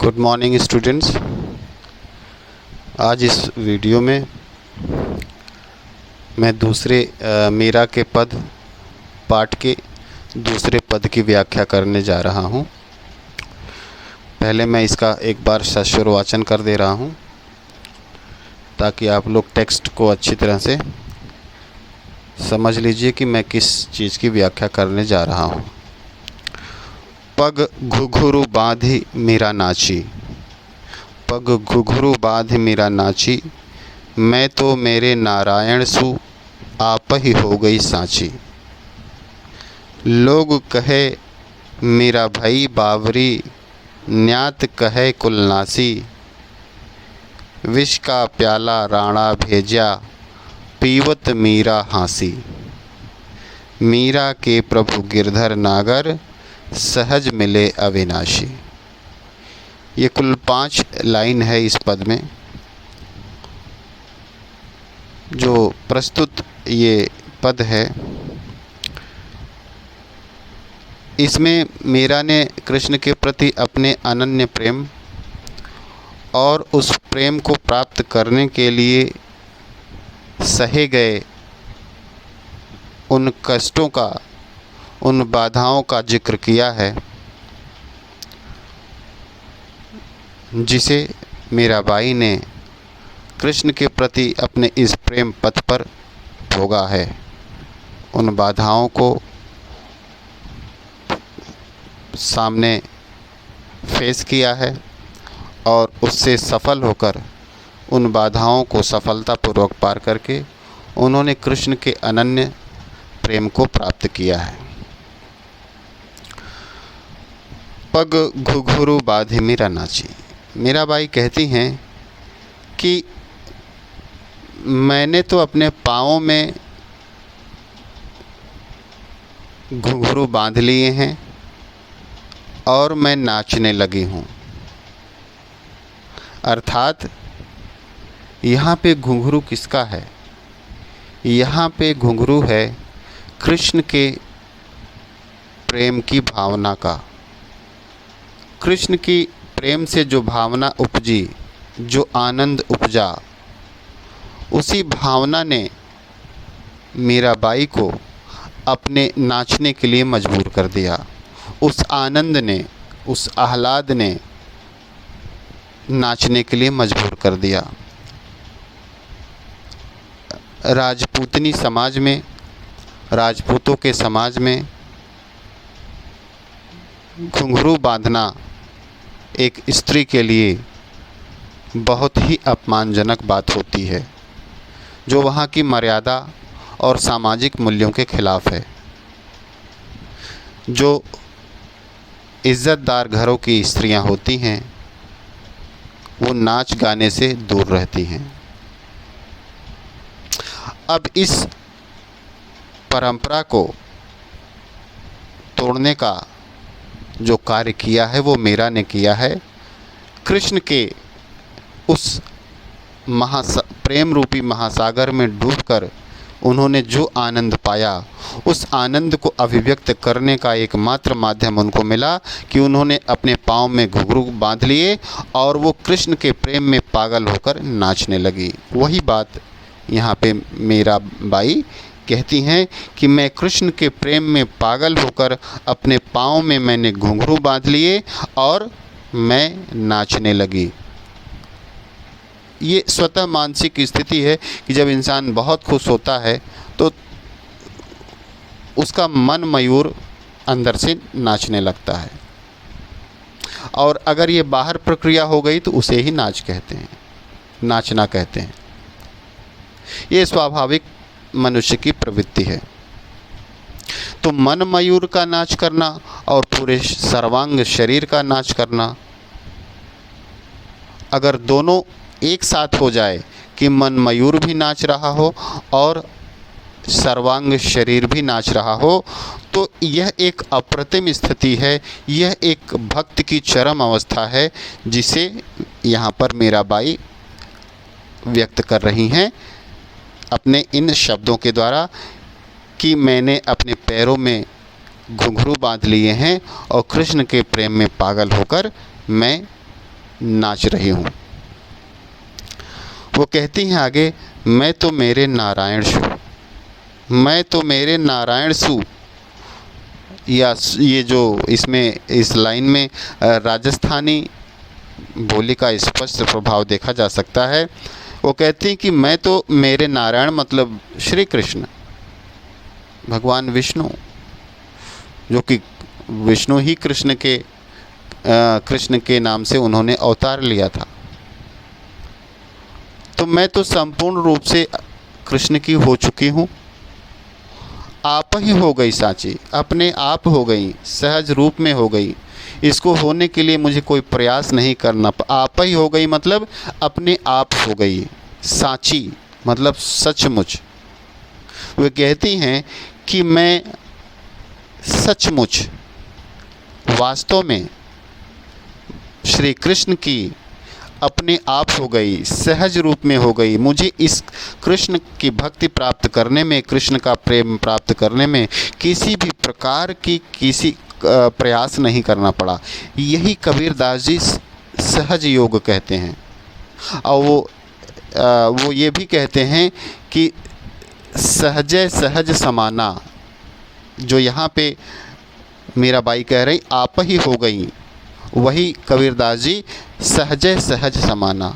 Good morning students. आज इस video में मैं दूसरे मीरा के पद पाठ के दूसरे पद की व्याख्या करने जा रहा हूँ। पहले मैं इसका एक बार सशुर वाचन कर दे रहा हूँ ताकि आप लोग टेक्स्ट को अच्छी तरह से समझ लीजिए कि मैं किस चीज़ की व्याख्या करने जा रहा हूँ। पग घुघुरु बाँधि मीरा नाची, पग घुघुरु बाँधि मीरा नाची, मैं तो मेरे नारायण सु आप ही हो गई सांची। लोग कहे मीरा भई बावरी, न्यात कहे कुलनासी, विष का प्याला राणा भेजा, पीवत मीरा हाँसी। मीरा के प्रभु गिरधर नागर, सहज मिले अविनाशी। ये कुल 5 लाइन है इस पद में। जो प्रस्तुत ये पद है, इसमें मीरा ने कृष्ण के प्रति अपने अनन्य प्रेम और उस प्रेम को प्राप्त करने के लिए सहे गए उन कष्टों का, उन बाधाओं का जिक्र किया है जिसे मीराबाई ने कृष्ण के प्रति अपने इस प्रेम पथ पर भोगा है। उन बाधाओं को सामने फेस किया है और उससे सफल होकर, उन बाधाओं को सफलतापूर्वक पार करके उन्होंने कृष्ण के अनन्य प्रेम को प्राप्त किया है। पग घुघुरु बाँधि मीरा नाची। मीराबाई कहती हैं कि मैंने तो अपने पाँवों में घुंघरू बांध लिए हैं और मैं नाचने लगी हूँ। अर्थात यहाँ पे घुंघरू किसका है? यहाँ पे घुंघरू है कृष्ण के प्रेम की भावना का। कृष्ण की प्रेम से जो भावना उपजी, जो आनंद उपजा, उसी भावना ने मीराबाई को अपने नाचने के लिए मजबूर कर दिया। उस आनंद ने, उस आह्लाद ने नाचने के लिए मजबूर कर दिया। राजपूतनी समाज में, राजपूतों के समाज में घुंघरू बांधना एक स्त्री के लिए बहुत ही अपमानजनक बात होती है, जो वहाँ की मर्यादा और सामाजिक मूल्यों के खिलाफ है। जो इज़्ज़तदार घरों की स्त्रियां होती हैं वो नाच गाने से दूर रहती हैं। अब इस परंपरा को तोड़ने का जो कार्य किया है वो मीरा ने किया है। कृष्ण के उस प्रेम रूपी महासागर में डूबकर उन्होंने जो आनंद पाया, उस आनंद को अभिव्यक्त करने का एकमात्र माध्यम उनको मिला कि उन्होंने अपने पाँव में घुंघरू बांध लिए और वो कृष्ण के प्रेम में पागल होकर नाचने लगी। वही बात यहाँ पे मीराबाई कहती हैं कि मैं कृष्ण के प्रेम में पागल होकर अपने पाँव में मैंने घुंघरू बांध लिए और मैं नाचने लगी। ये स्वतः मानसिक स्थिति है कि जब इंसान बहुत खुश होता है तो उसका मन मयूर अंदर से नाचने लगता है, और अगर ये बाहर प्रक्रिया हो गई तो उसे ही नाच कहते हैं, नाचना कहते हैं। ये स्वाभाविक मनुष्य की प्रवृत्ति है। तो मन मयूर का नाच करना और पूरे सर्वांग शरीर का नाच करना, अगर दोनों एक साथ हो जाए कि मन मयूर भी नाच रहा हो और सर्वांग शरीर भी नाच रहा हो, तो यह एक अप्रतिम स्थिति है। यह एक भक्त की चरम अवस्था है जिसे यहाँ पर मीराबाई व्यक्त कर रही हैं अपने इन शब्दों के द्वारा कि मैंने अपने पैरों में घुंघरू बांध लिए हैं और कृष्ण के प्रेम में पागल होकर मैं नाच रही हूँ। वो कहती हैं आगे, मैं तो मेरे नारायण सु, मैं तो मेरे नारायण सु। या ये जो इसमें इस लाइन में राजस्थानी बोली का स्पष्ट प्रभाव देखा जा सकता है। वो कहती हैं कि मैं तो मेरे नारायण मतलब श्री कृष्ण, भगवान विष्णु, जो कि विष्णु ही कृष्ण के नाम से उन्होंने अवतार लिया था। तो मैं तो संपूर्ण रूप से कृष्ण की हो चुकी हूँ। आप ही हो गई साची, अपने आप हो गई, सहज रूप में हो गई। इसको होने के लिए मुझे कोई प्रयास नहीं करना। आप ही हो गई मतलब अपने आप हो गई। साची मतलब सचमुच। वे कहती हैं कि मैं सचमुच वास्तव में श्री कृष्ण की अपने आप हो गई, सहज रूप में हो गई। मुझे इस कृष्ण की भक्ति प्राप्त करने में, कृष्ण का प्रेम प्राप्त करने में किसी भी प्रकार की प्रयास नहीं करना पड़ा। यही कबीरदास जी सहज योग कहते हैं। और वो ये भी कहते हैं कि सहजय सहज समाना। जो यहाँ पे मीराबाई कह रही आप ही हो गई, वही कबीरदास जी सहजय सहज समाना।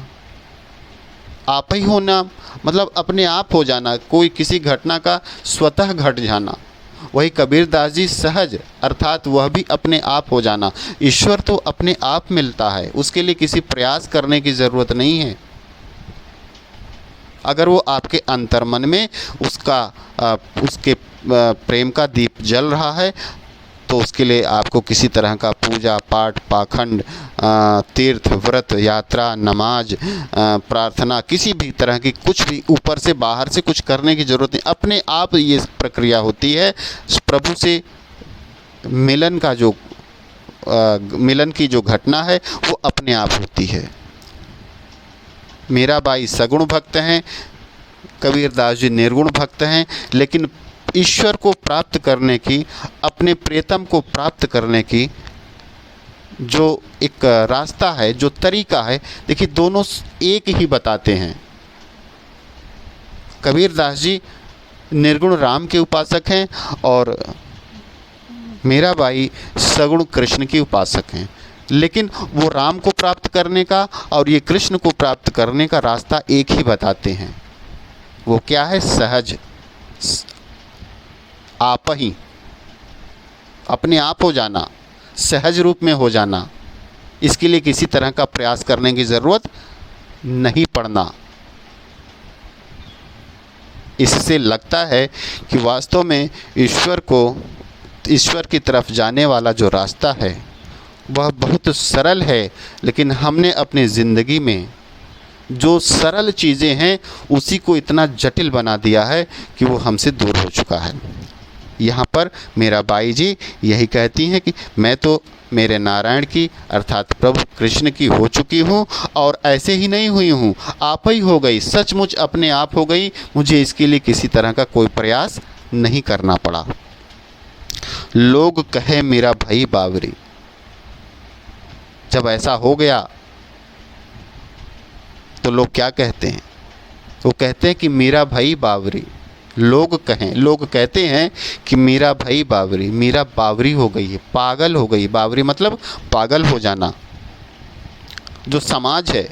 आप ही होना मतलब अपने आप हो जाना, कोई किसी घटना का स्वतः घट जाना। वही कबीरदास जी सहज अर्थात वह भी अपने आप हो जाना। ईश्वर तो अपने आप मिलता है, उसके लिए किसी प्रयास करने की ज़रूरत नहीं है। अगर वो आपके अंतर्मन में उसके प्रेम का दीप जल रहा है तो उसके लिए आपको किसी तरह का पूजा पाठ, पाखंड, तीर्थ, व्रत, यात्रा, नमाज, प्रार्थना, किसी भी तरह की कुछ भी ऊपर से बाहर से कुछ करने की ज़रूरत नहीं। अपने आप ये प्रक्रिया होती है। प्रभु से मिलन का जो मिलन की जो घटना है वो अपने आप होती है। मीराबाई सगुण भक्त हैं, कबीरदास जी निर्गुण भक्त हैं, लेकिन ईश्वर को प्राप्त करने की, अपने प्रियतम को प्राप्त करने की जो एक रास्ता है, जो तरीका है, देखिए दोनों एक ही बताते हैं। कबीरदास जी निर्गुण राम के उपासक हैं और मीराबाई सगुण कृष्ण की उपासक हैं, लेकिन वो राम को प्राप्त करने का और ये कृष्ण को प्राप्त करने का रास्ता एक ही बताते हैं। वो क्या है? सहज, आप ही, अपने आप हो जाना, सहज रूप में हो जाना। इसके लिए किसी तरह का प्रयास करने की ज़रूरत नहीं पड़ना। इससे लगता है कि वास्तव में ईश्वर की तरफ जाने वाला जो रास्ता है वह बहुत सरल है, लेकिन हमने अपनी ज़िंदगी में जो सरल चीज़ें हैं उसी को इतना जटिल बना दिया है कि वो हमसे दूर हो चुका है। यहाँ पर मीराबाई जी यही कहती हैं कि मैं तो मेरे नारायण की अर्थात प्रभु कृष्ण की हो चुकी हूँ और ऐसे ही नहीं हुई हूँ, आप ही हो गई, सचमुच अपने आप हो गई। मुझे इसके लिए किसी तरह का कोई प्रयास नहीं करना पड़ा। लोग कहे मेरा भाई बावरी, जब ऐसा हो गया तो लोग क्या कहते हैं? वो कहते हैं कि मीरा भाई बावरी। लोग कहते हैं कि मीरा भाई बावरी, मीरा बावरी हो गई है, पागल हो गई। बावरी मतलब पागल हो जाना। जो समाज है,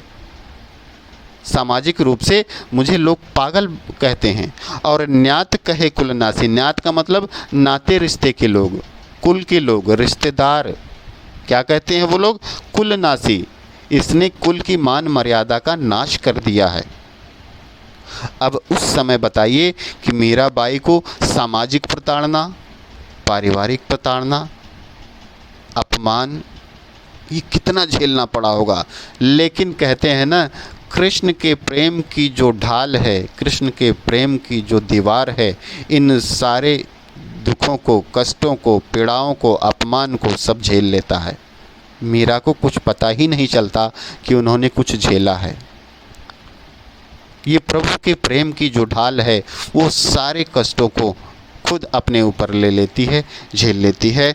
सामाजिक रूप से मुझे लोग पागल कहते हैं। और न्यात कहे कुलनासी, न्यात का मतलब नाते रिश्ते के लोग, कुल के लोग, रिश्तेदार। क्या कहते हैं वो लोग? कुलनासी। इसने कुल की मान मर्यादा का नाश कर दिया है। अब उस समय बताइए कि मीराबाई को सामाजिक प्रताड़ना, पारिवारिक प्रताड़ना, अपमान, ये कितना झेलना पड़ा होगा। लेकिन कहते हैं ना, कृष्ण के प्रेम की जो ढाल है, कृष्ण के प्रेम की जो दीवार है, इन सारे दुखों को, कष्टों को, पीड़ाओं को, अपमान को सब झेल लेता है। मीरा को कुछ पता ही नहीं चलता कि उन्होंने कुछ झेला है। ये प्रभु के प्रेम की जो ढाल है वो सारे कष्टों को खुद अपने ऊपर ले लेती है, झेल लेती है।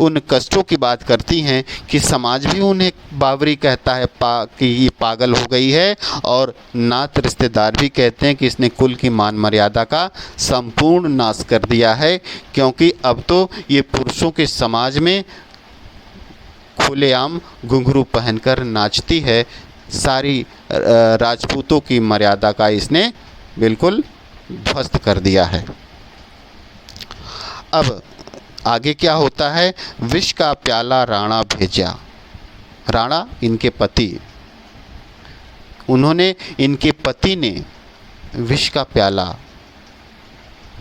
उन कष्टों की बात करती हैं कि समाज भी उन्हें बावरी कहता है कि ये पागल हो गई है, और नात रिश्तेदार भी कहते हैं कि इसने कुल की मान मर्यादा का संपूर्ण नाश कर दिया है, क्योंकि अब तो ये पुरुषों के समाज में खुलेआम घुंघरू पहनकर नाचती है। सारी राजपूतों की मर्यादा का इसने बिल्कुल ध्वस्त कर दिया है। अब आगे क्या होता है? विष का प्याला राणा भेजा। राणा इनके पति, उन्होंने, इनके पति ने विष का प्याला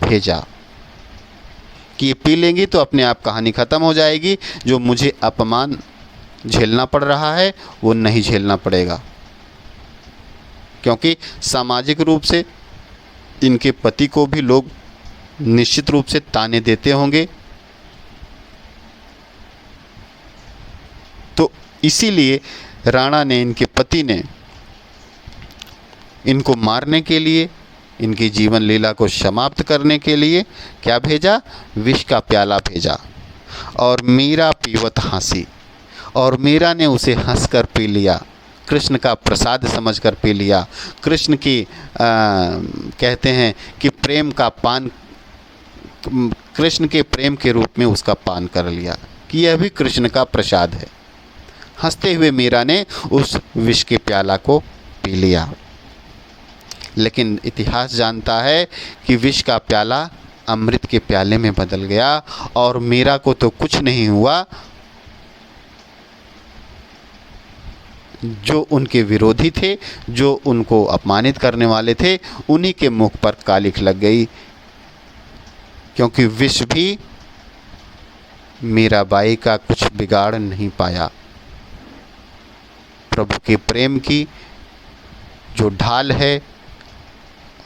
भेजा कि ये पी लेंगी तो अपने आप कहानी ख़त्म हो जाएगी, जो मुझे अपमान झेलना पड़ रहा है वो नहीं झेलना पड़ेगा। क्योंकि सामाजिक रूप से इनके पति को भी लोग निश्चित रूप से ताने देते होंगे, तो इसीलिए राणा ने, इनके पति ने इनको मारने के लिए, इनकी जीवन लीला को समाप्त करने के लिए क्या भेजा? विष का प्याला भेजा। और मीरा पीवत हंसी, और मीरा ने उसे हंसकर पी लिया, कृष्ण का प्रसाद समझकर पी लिया। कृष्ण की कहते हैं कि प्रेम का पान, कृष्ण के प्रेम के रूप में उसका पान कर लिया कि यह भी कृष्ण का प्रसाद है। हंसते हुए मीरा ने उस विष के प्याला को पी लिया। लेकिन इतिहास जानता है कि विष का प्याला अमृत के प्याले में बदल गया, और मीरा को तो कुछ नहीं हुआ, जो उनके विरोधी थे, जो उनको अपमानित करने वाले थे, उन्हीं के मुख पर कालिख लग गई, क्योंकि विष भी मीराबाई का कुछ बिगाड़ नहीं पाया। प्रभु के प्रेम की जो ढाल है,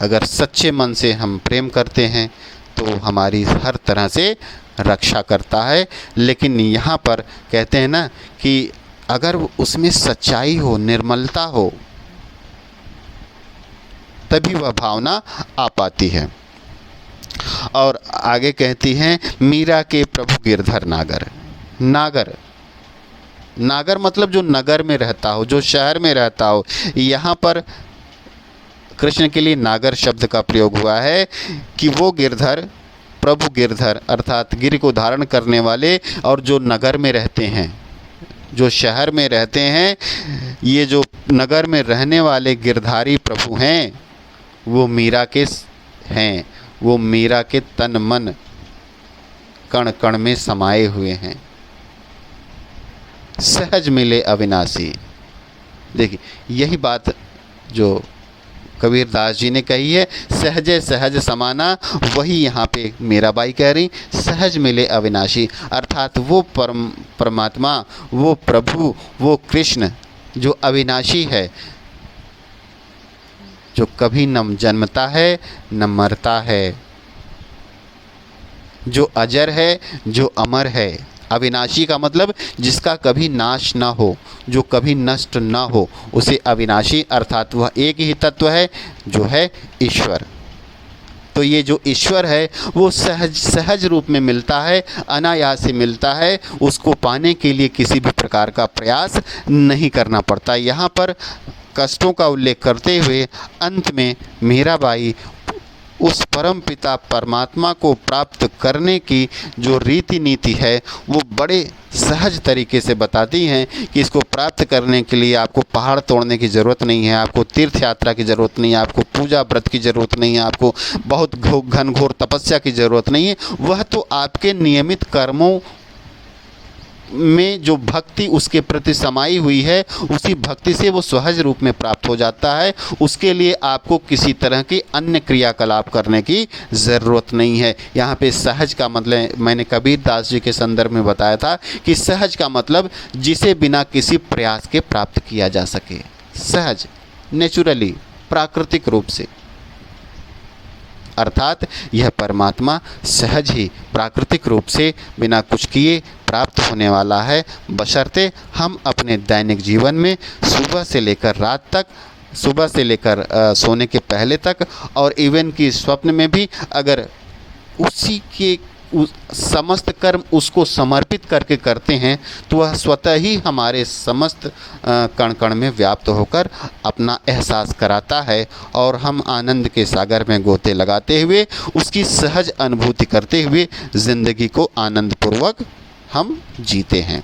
अगर सच्चे मन से हम प्रेम करते हैं तो हमारी हर तरह से रक्षा करता है। लेकिन यहाँ पर कहते हैं ना कि अगर उसमें सच्चाई हो, निर्मलता हो, तभी वह भावना आ पाती है। और आगे कहती हैं, मीरा के प्रभु गिरधर नागर। नागर, नागर मतलब जो नगर में रहता हो, जो शहर में रहता हो। यहाँ पर कृष्ण के लिए नागर शब्द का प्रयोग हुआ है कि वो गिरधर, प्रभु गिरधर अर्थात गिर को धारण करने वाले, और जो नगर में रहते हैं, जो शहर में रहते हैं, ये जो नगर में रहने वाले गिरधारी प्रभु हैं, वो मीरा के हैं, वो मीरा के तन मन कण कण में समाये हुए हैं। सहज मिले अविनाशी। देखिए, यही बात जो कबीरदास जी ने कही है, सहजे सहज समाना, वही यहाँ पे मीराबाई कह रही, सहज मिले अविनाशी, अर्थात वो परमात्मा, वो प्रभु, वो कृष्ण जो अविनाशी है, जो कभी न जन्मता है न मरता है, जो अजर है, जो अमर है। अविनाशी का मतलब जिसका कभी नाश ना हो, जो कभी नष्ट ना हो, उसे अविनाशी, अर्थात वह एक ही तत्व है जो है ईश्वर। तो ये जो ईश्वर है वो सहज रूप में मिलता है, अनायास से मिलता है, उसको पाने के लिए किसी भी प्रकार का प्रयास नहीं करना पड़ता। यहाँ पर कष्टों का उल्लेख करते हुए अंत में मीराबाई उस परम पिता परमात्मा को प्राप्त करने की जो रीति नीति है वो बड़े सहज तरीके से बताती हैं कि इसको प्राप्त करने के लिए आपको पहाड़ तोड़ने की ज़रूरत नहीं है, आपको तीर्थ यात्रा की ज़रूरत नहीं है, आपको पूजा व्रत की ज़रूरत नहीं है, आपको बहुत घनघोर तपस्या की ज़रूरत नहीं है। वह तो आपके नियमित कर्मों में जो भक्ति उसके प्रति समाई हुई है, उसी भक्ति से वो सहज रूप में प्राप्त हो जाता है। उसके लिए आपको किसी तरह की अन्य क्रियाकलाप करने की ज़रूरत नहीं है। यहाँ पे सहज का मतलब मैंने कबीरदास जी के संदर्भ में बताया था कि सहज का मतलब जिसे बिना किसी प्रयास के प्राप्त किया जा सके, सहज, नेचुरली, प्राकृतिक रूप से, अर्थात यह परमात्मा सहज ही प्राकृतिक रूप से बिना कुछ किए प्राप्त होने वाला है, बशर्ते हम अपने दैनिक जीवन में सुबह से लेकर रात तक, सुबह से लेकर सोने के पहले तक, और इवन कि स्वप्न में भी अगर उसी के उस समस्त कर्म उसको समर्पित करके करते हैं तो वह स्वतः ही हमारे समस्त कण कण में व्याप्त होकर अपना एहसास कराता है और हम आनंद के सागर में गोते लगाते हुए उसकी सहज अनुभूति करते हुए ज़िंदगी को आनंदपूर्वक हम जीते हैं।